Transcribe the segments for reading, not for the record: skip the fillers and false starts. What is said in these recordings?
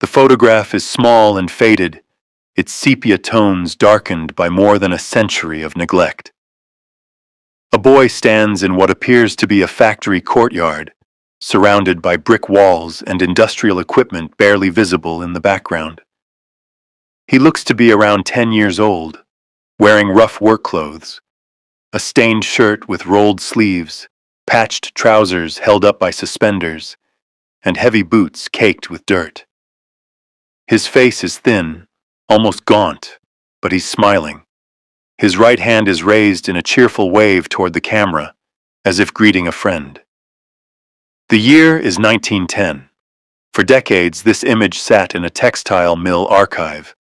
The photograph is small and faded, its sepia tones darkened by more than a century of neglect. A boy stands in what appears to be a factory courtyard, surrounded by brick walls and industrial equipment barely visible in the background. He looks to be around 10 years old, wearing rough work clothes, a stained shirt with rolled sleeves, patched trousers held up by suspenders, and heavy boots caked with dirt. His face is thin, almost gaunt, but he's smiling. His right hand is raised in a cheerful wave toward the camera, as if greeting a friend. The year is 1910. For decades, this image sat in a textile mill archive,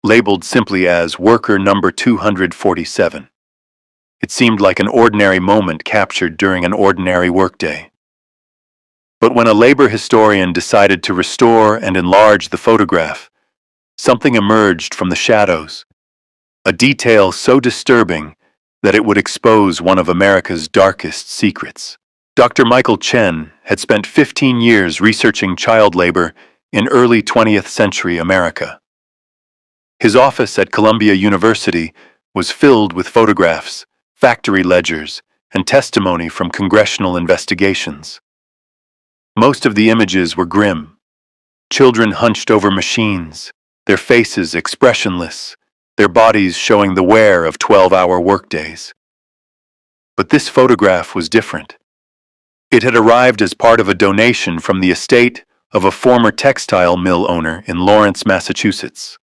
labeled simply as Worker Number 247. It seemed like an ordinary moment captured during an ordinary workday. But when a labor historian decided to restore and enlarge the photograph, something emerged from the shadows, a detail so disturbing that it would expose one of America's darkest secrets. Dr. Michael Chen had spent 15 years researching child labor in early 20th century America. His office at Columbia University was filled with photographs, factory ledgers, and testimony from congressional investigations. Most of the images were grim. Children hunched over machines, their faces expressionless, their bodies showing the wear of 12-hour workdays. But this photograph was different. It had arrived as part of a donation from the estate of a former textile mill owner in Lawrence, Massachusetts.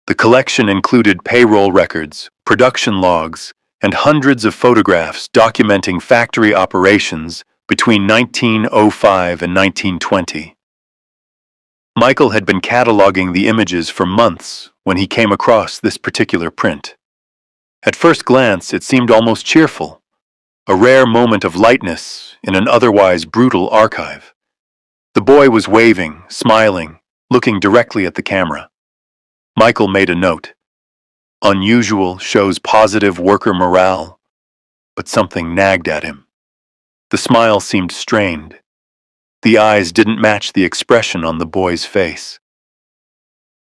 The collection included payroll records, production logs, and hundreds of photographs documenting factory operations between 1905 and 1920. Michael had been cataloging the images for months when he came across this particular print. At first glance, it seemed almost cheerful, a rare moment of lightness in an otherwise brutal archive. The boy was waving, smiling, looking directly at the camera. Michael made a note. Unusual, shows positive worker morale, but something nagged at him. The smile seemed strained. The eyes didn't match the expression on the boy's face.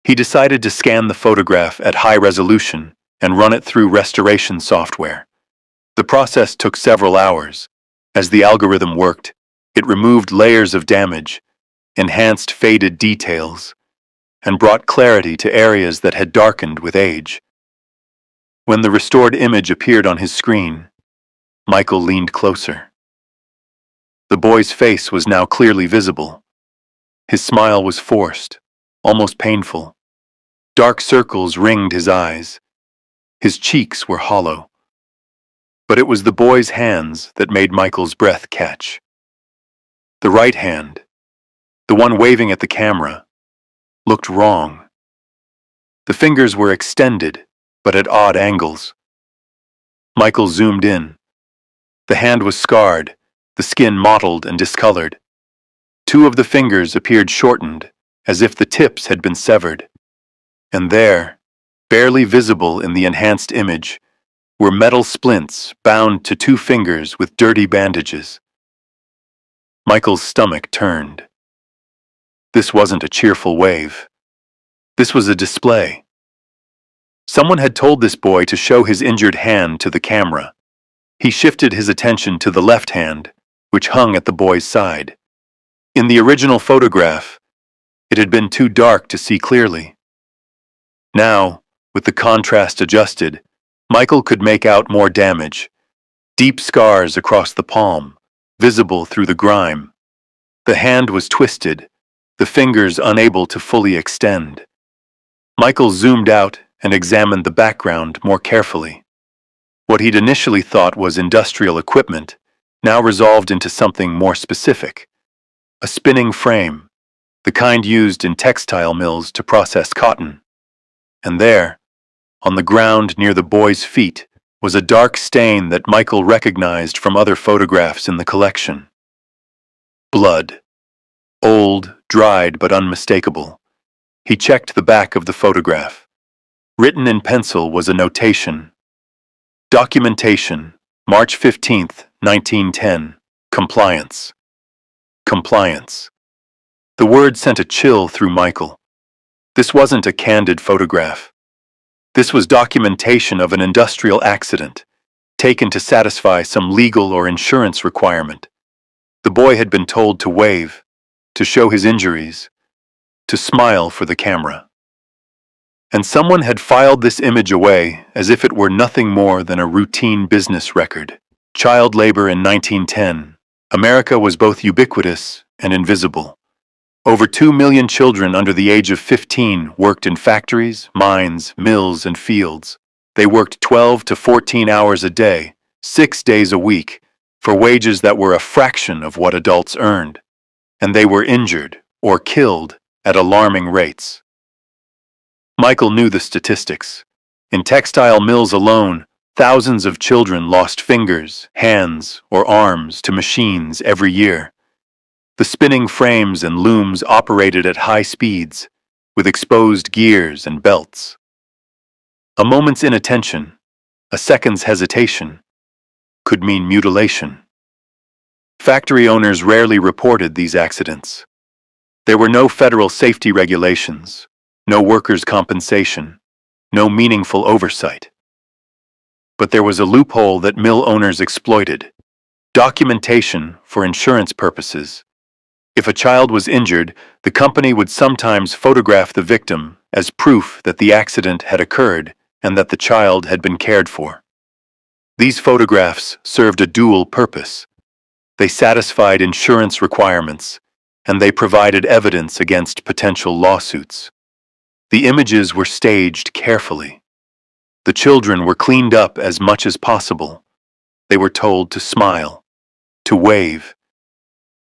He decided to scan the photograph at high resolution and run it through restoration software. The process took several hours. As the algorithm worked, it removed layers of damage, enhanced faded details, and brought clarity to areas that had darkened with age. When the restored image appeared on his screen, Michael leaned closer. The boy's face was now clearly visible. His smile was forced, almost painful. Dark circles ringed his eyes. His cheeks were hollow. But it was the boy's hands that made Michael's breath catch. The right hand, the one waving at the camera, looked wrong. The fingers were extended, but at odd angles. Michael zoomed in. The hand was scarred, the skin mottled and discolored. Two of the fingers appeared shortened, as if the tips had been severed. And there, barely visible in the enhanced image, were metal splints bound to two fingers with dirty bandages. Michael's stomach turned. This wasn't a cheerful wave. This was a display. Someone had told this boy to show his injured hand to the camera. He shifted his attention to the left hand, which hung at the boy's side. In the original photograph, it had been too dark to see clearly. Now, with the contrast adjusted, Michael could make out more damage, deep scars across the palm, visible through the grime. The hand was twisted, the fingers unable to fully extend. Michael zoomed out and examined the background more carefully. What he'd initially thought was industrial equipment now resolved into something more specific. A spinning frame, the kind used in textile mills to process cotton. And there, on the ground near the boy's feet, was a dark stain that Michael recognized from other photographs in the collection. Blood. Old, dried, but unmistakable. He checked the back of the photograph. Written in pencil was a notation. Documentation, March 15th, 1910. Compliance. Compliance. The word sent a chill through Michael. This wasn't a candid photograph. This was documentation of an industrial accident, taken to satisfy some legal or insurance requirement. The boy had been told to wave, to show his injuries, to smile for the camera. And someone had filed this image away as if it were nothing more than a routine business record. Child labor in 1910. America was both ubiquitous and invisible. Over 2 million children under the age of 15 worked in factories, mines, mills, and fields. They worked 12 to 14 hours a day, 6 days a week, for wages that were a fraction of what adults earned. And they were injured or killed at alarming rates. Michael knew the statistics. In textile mills alone, thousands of children lost fingers, hands, or arms to machines every year. The spinning frames and looms operated at high speeds, with exposed gears and belts. A moment's inattention, a second's hesitation, could mean mutilation. Factory owners rarely reported these accidents. There were no federal safety regulations, no workers' compensation, no meaningful oversight. But there was a loophole that mill owners exploited: documentation for insurance purposes. If a child was injured, the company would sometimes photograph the victim as proof that the accident had occurred and that the child had been cared for. These photographs served a dual purpose. They satisfied insurance requirements, and they provided evidence against potential lawsuits. The images were staged carefully. The children were cleaned up as much as possible. They were told to smile, to wave,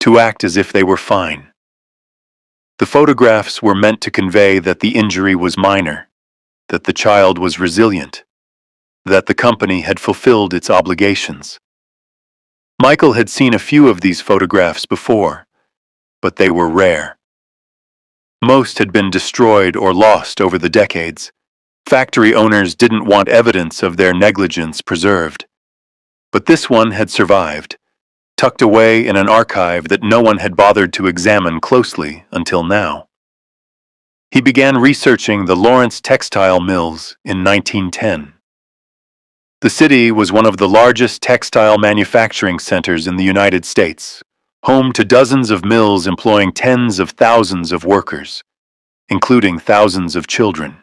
to act as if they were fine. The photographs were meant to convey that the injury was minor, that the child was resilient, that the company had fulfilled its obligations. Michael had seen a few of these photographs before, but they were rare. Most had been destroyed or lost over the decades. Factory owners didn't want evidence of their negligence preserved. But this one had survived, tucked away in an archive that no one had bothered to examine closely until now. He began researching the Lawrence textile mills in 1910. The city was one of the largest textile manufacturing centers in the United States, home to dozens of mills employing tens of thousands of workers, including thousands of children.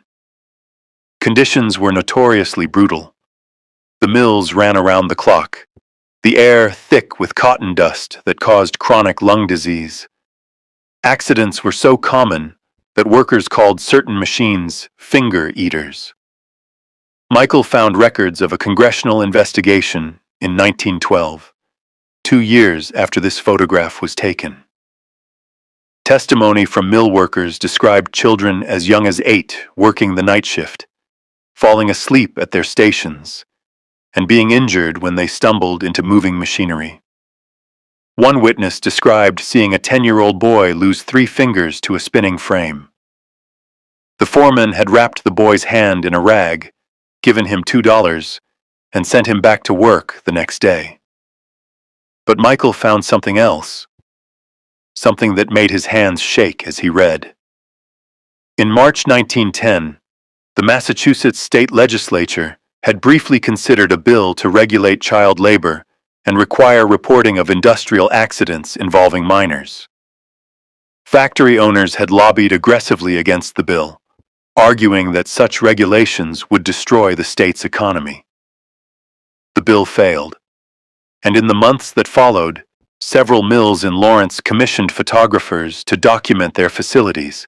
Conditions were notoriously brutal. The mills ran around the clock, the air thick with cotton dust that caused chronic lung disease. Accidents were so common that workers called certain machines finger eaters. Michael found records of a congressional investigation in 1912. 2 years after this photograph was taken. Testimony from mill workers described children as young as 8 working the night shift, falling asleep at their stations, and being injured when they stumbled into moving machinery. One witness described seeing a 10-year-old boy lose 3 fingers to a spinning frame. The foreman had wrapped the boy's hand in a rag, given him $2, and sent him back to work the next day. But Michael found something else, something that made his hands shake as he read. In March 1910, the Massachusetts state legislature had briefly considered a bill to regulate child labor and require reporting of industrial accidents involving minors. Factory owners had lobbied aggressively against the bill, arguing that such regulations would destroy the state's economy. The bill failed. And in the months that followed, several mills in Lawrence commissioned photographers to document their facilities,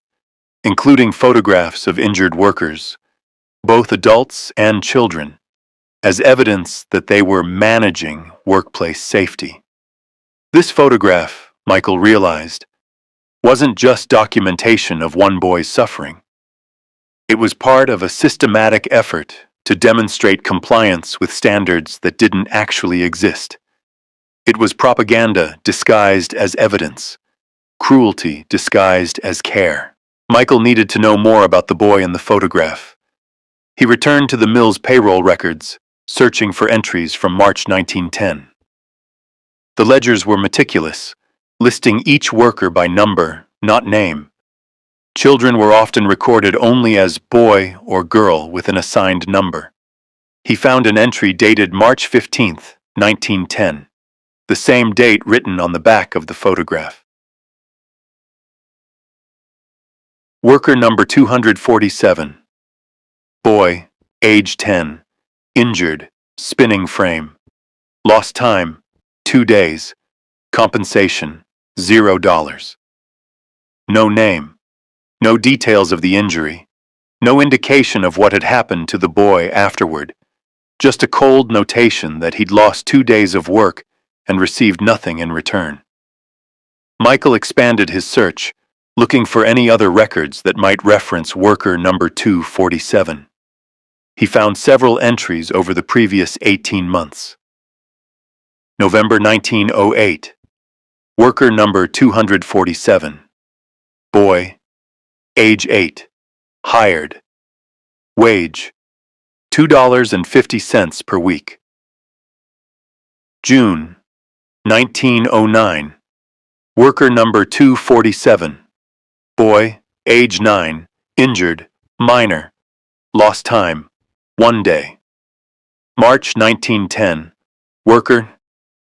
including photographs of injured workers, both adults and children, as evidence that they were managing workplace safety. This photograph, Michael realized, wasn't just documentation of one boy's suffering. It was part of a systematic effort to demonstrate compliance with standards that didn't actually exist. It was propaganda disguised as evidence, cruelty disguised as care. Michael needed to know more about the boy in the photograph. He returned to the mill's payroll records, searching for entries from March 1910. The ledgers were meticulous, listing each worker by number, not name. Children were often recorded only as boy or girl with an assigned number. He found an entry dated March 15, 1910, the same date written on the back of the photograph. Worker number 247. Boy, age 10, injured, spinning frame. Lost time, 2 days. Compensation, $0. No name. No details of the injury. No indication of what had happened to the boy afterward. Just a cold notation that he'd lost 2 days of work and received nothing in return. Michael expanded his search, looking for any other records that might reference worker number 247. He found several entries over the previous 18 months. November 1908. Worker number 247. Boy, age 8. Hired. Wage, $2.50 per week. June 1909. Worker number 247. Boy, age 9, injured, minor. Lost time, 1 day. March 1910. Worker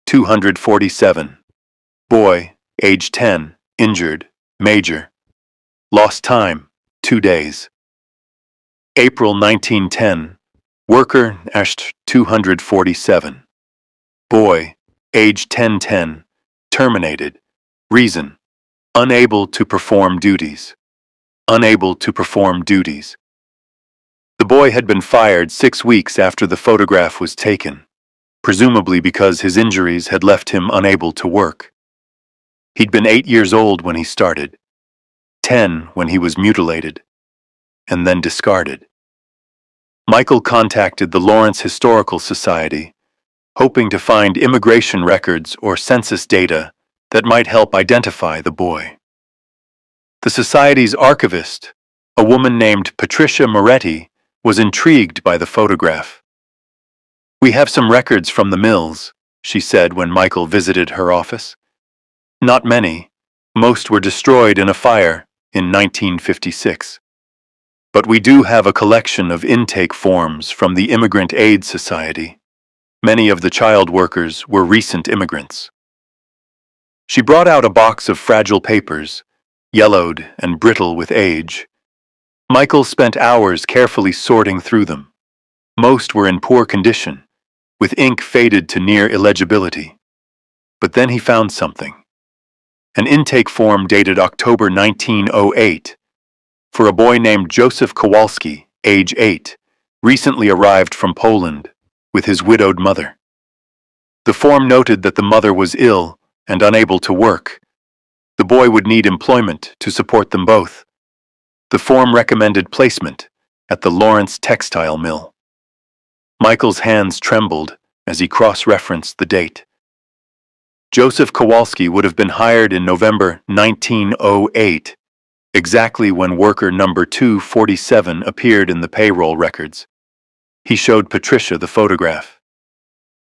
247. Boy, age 10, injured, major. Lost time, 2 days. April 1910. Worker 247. Boy, age 1010, terminated. Reason: unable to perform duties. Unable to perform duties. The boy had been fired 6 weeks after the photograph was taken, presumably because his injuries had left him unable to work. He'd been 8 years old when he started, 10 when he was mutilated, and then discarded. Michael contacted the Lawrence Historical Society, hoping to find immigration records or census data that might help identify the boy. The Society's archivist, a woman named Patricia Moretti, was intrigued by the photograph. "We have some records from the mills," she said when Michael visited her office. "Not many. Most were destroyed in a fire in 1956. But we do have a collection of intake forms from the Immigrant Aid Society. Many of the child workers were recent immigrants." She brought out a box of fragile papers, yellowed and brittle with age. Michael spent hours carefully sorting through them. Most were in poor condition, with ink faded to near illegibility. But then he found something. An intake form dated October 1908 for a boy named Joseph Kowalski, age 8, recently arrived from Poland with his widowed mother. The form noted that the mother was ill and unable to work. The boy would need employment to support them both. The form recommended placement at the Lawrence textile mill. Michael's hands trembled as he cross-referenced the date. Joseph Kowalski would have been hired in November 1908, exactly when worker number 247 appeared in the payroll records. He showed Patricia the photograph.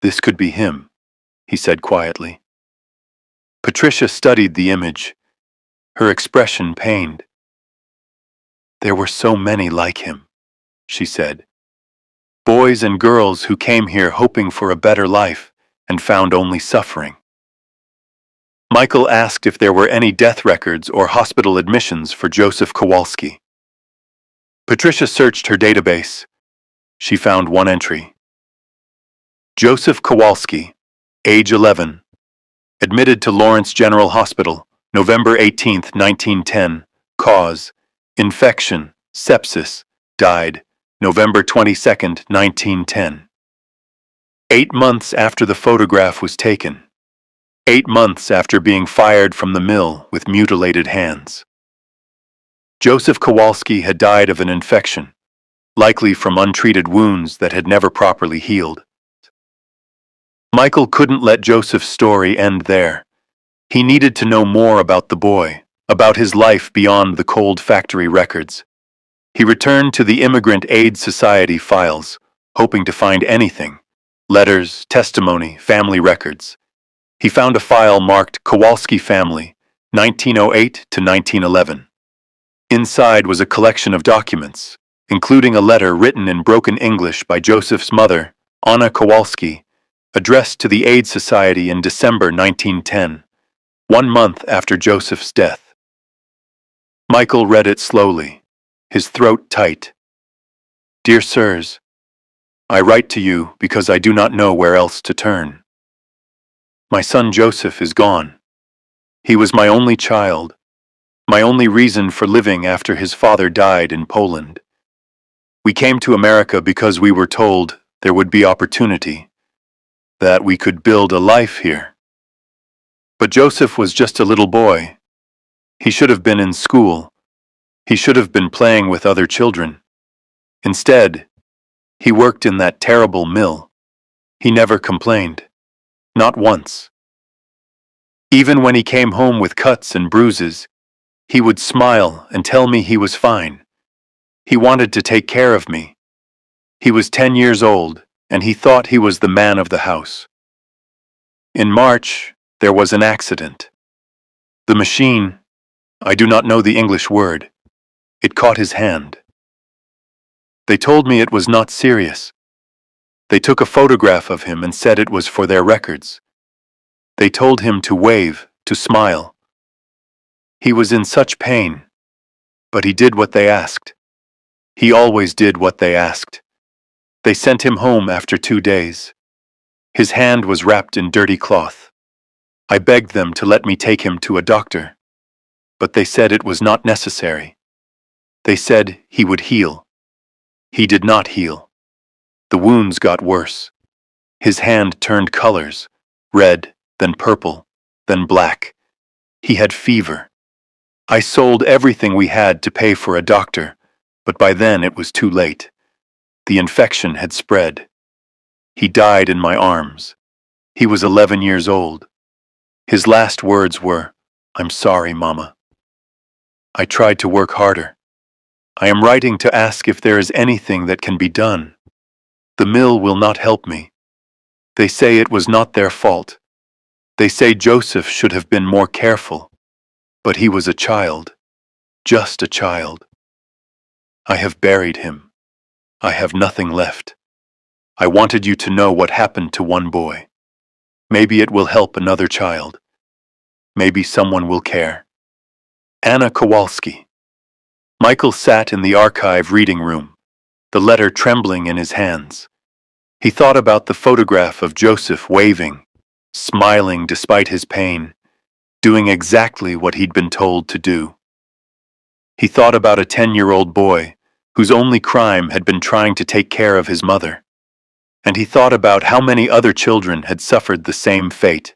"This could be him," he said quietly. Patricia studied the image, her expression pained. "There were so many like him," she said. "Boys and girls who came here hoping for a better life and found only suffering." Michael asked if there were any death records or hospital admissions for Joseph Kowalski. Patricia searched her database. She found one entry. Joseph Kowalski, age 11, admitted to Lawrence General Hospital, November 18, 1910, cause: infection, sepsis, died, November 22, 1910. 8 months after the photograph was taken. 8 months after being fired from the mill with mutilated hands. Joseph Kowalski had died of an infection, likely from untreated wounds that had never properly healed. Michael couldn't let Joseph's story end there. He needed to know more about the boy, about his life beyond the cold factory records. He returned to the Immigrant Aid Society files, hoping to find anything: letters, testimony, family records. He found a file marked Kowalski Family, 1908 to 1911. Inside was a collection of documents, including a letter written in broken English by Joseph's mother, Anna Kowalski, addressed to the Aid Society in December 1910, 1 month after Joseph's death. Michael read it slowly, his throat tight. Dear Sirs, I write to you because I do not know where else to turn. My son Joseph is gone. He was my only child, my only reason for living after his father died in Poland. We came to America because we were told there would be opportunity, that we could build a life here. But Joseph was just a little boy. He should have been in school. He should have been playing with other children. Instead, he worked in that terrible mill. He never complained. Not once. Even when he came home with cuts and bruises, he would smile and tell me he was fine. He wanted to take care of me. He was 10 years old, and he thought he was the man of the house. In March, there was an accident. The machine, I do not know the English word, it caught his hand. They told me it was not serious. They took a photograph of him and said it was for their records. They told him to wave, to smile. He was in such pain, but he did what they asked. He always did what they asked. They sent him home after 2 days. His hand was wrapped in dirty cloth. I begged them to let me take him to a doctor, but they said it was not necessary. They said he would heal. He did not heal. The wounds got worse. His hand turned colors, red, then purple, then black. He had fever. I sold everything we had to pay for a doctor, but by then it was too late. The infection had spread. He died in my arms. He was 11 years old. His last words were, "I'm sorry, Mama." I tried to work harder. I am writing to ask if there is anything that can be done. The mill will not help me. They say it was not their fault. They say Joseph should have been more careful. But he was a child. Just a child. I have buried him. I have nothing left. I wanted you to know what happened to one boy. Maybe it will help another child. Maybe someone will care. Anna Kowalski. Michael sat in the archive reading room, the letter trembling in his hands. He thought about the photograph of Joseph waving, smiling despite his pain, doing exactly what he'd been told to do. He thought about a 10-year-old boy whose only crime had been trying to take care of his mother. And he thought about how many other children had suffered the same fate.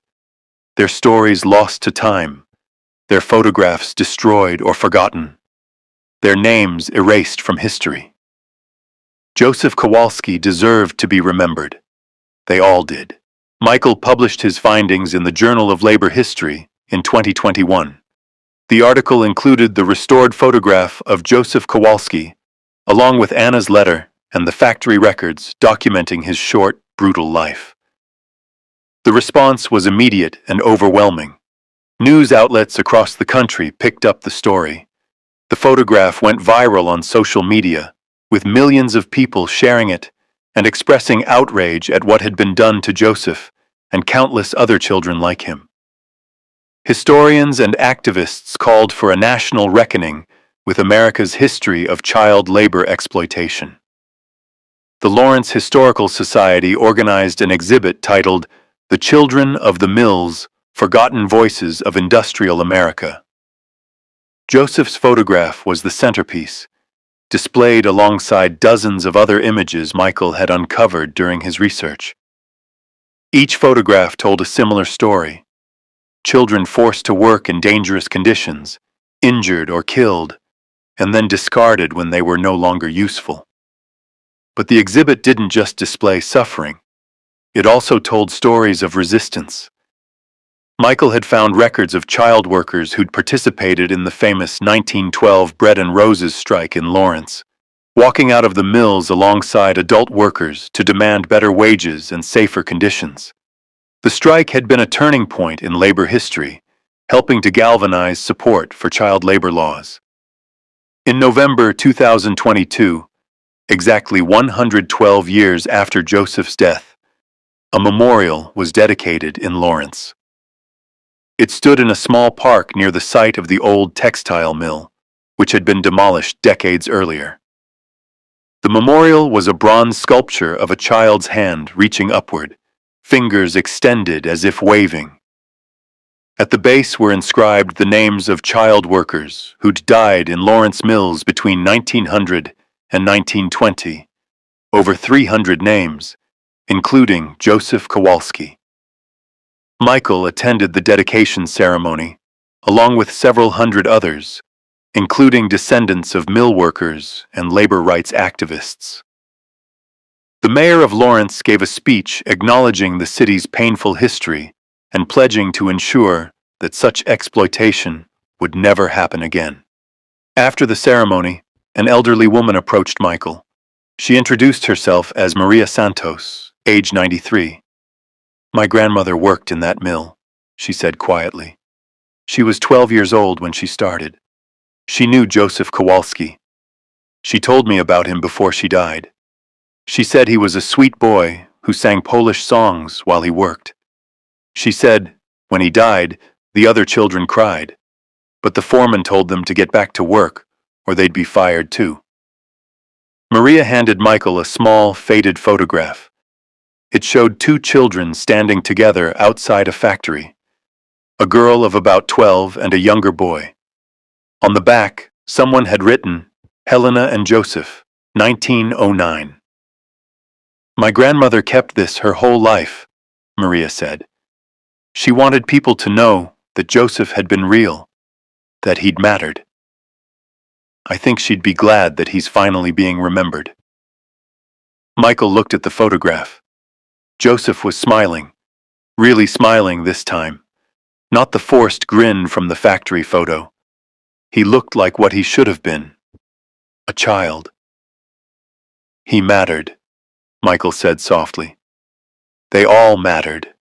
Their stories lost to time, their photographs destroyed or forgotten, their names erased from history. Joseph Kowalski deserved to be remembered. They all did. Michael published his findings in the Journal of Labor History in 2021. The article included the restored photograph of Joseph Kowalski, along with Anna's letter and the factory records documenting his short, brutal life. The response was immediate and overwhelming. News outlets across the country picked up the story. The photograph went viral on social media, with millions of people sharing it and expressing outrage at what had been done to Joseph and countless other children like him. Historians and activists called for a national reckoning with America's history of child labor exploitation. The Lawrence Historical Society organized an exhibit titled "The Children of the Mills: Forgotten Voices of Industrial America." Joseph's photograph was the centerpiece, displayed alongside dozens of other images Michael had uncovered during his research. Each photograph told a similar story: children forced to work in dangerous conditions, injured or killed, and then discarded when they were no longer useful. But the exhibit didn't just display suffering. It also told stories of resistance. Michael had found records of child workers who'd participated in the famous 1912 Bread and Roses strike in Lawrence, walking out of the mills alongside adult workers to demand better wages and safer conditions. The strike had been a turning point in labor history, helping to galvanize support for child labor laws. In November 2022, exactly 112 years after Joseph's death, a memorial was dedicated in Lawrence. It stood in a small park near the site of the old textile mill, which had been demolished decades earlier. The memorial was a bronze sculpture of a child's hand reaching upward, fingers extended as if waving. At the base were inscribed the names of child workers who'd died in Lawrence Mills between 1900 and 1920, over 300 names, including Joseph Kowalski. Michael attended the dedication ceremony, along with several hundred others, including descendants of mill workers and labor rights activists. The mayor of Lawrence gave a speech acknowledging the city's painful history and pledging to ensure that such exploitation would never happen again. After the ceremony, an elderly woman approached Michael. She introduced herself as Maria Santos, age 93. "My grandmother worked in that mill," she said quietly. "She was 12 years old when she started. She knew Joseph Kowalski. She told me about him before she died. She said he was a sweet boy who sang Polish songs while he worked. She said, when he died, the other children cried, but the foreman told them to get back to work or they'd be fired too." Maria handed Michael a small, faded photograph. It showed two children standing together outside a factory, a girl of about 12 and a younger boy. On the back, someone had written, "Helena and Joseph, 1909. "My grandmother kept this her whole life," Maria said. "She wanted people to know that Joseph had been real, that he'd mattered. I think she'd be glad that he's finally being remembered." Michael looked at the photograph. Joseph was smiling, really smiling this time, not the forced grin from the factory photo. He looked like what he should have been, a child. "He mattered," Michael said softly. "They all mattered."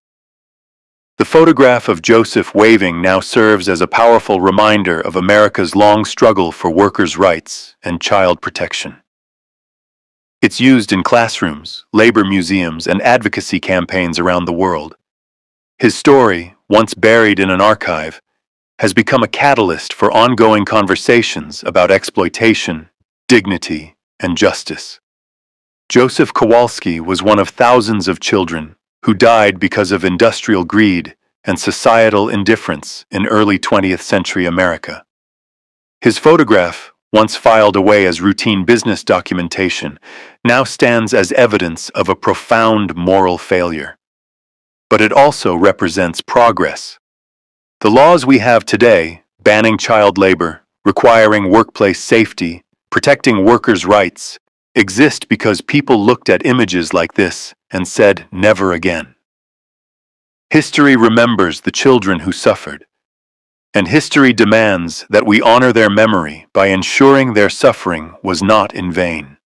The photograph of Joseph waving now serves as a powerful reminder of America's long struggle for workers' rights and child protection. It's used in classrooms, labor museums, and advocacy campaigns around the world. His story, once buried in an archive, has become a catalyst for ongoing conversations about exploitation, dignity, and justice. Joseph Kowalski was one of thousands of children who died because of industrial greed and societal indifference in early 20th century America. His photograph, once filed away as routine business documentation, now stands as evidence of a profound moral failure. But it also represents progress. The laws we have today, banning child labor, requiring workplace safety, protecting workers' rights, exist because people looked at images like this and said, "Never again." History remembers the children who suffered, and history demands that we honor their memory by ensuring their suffering was not in vain.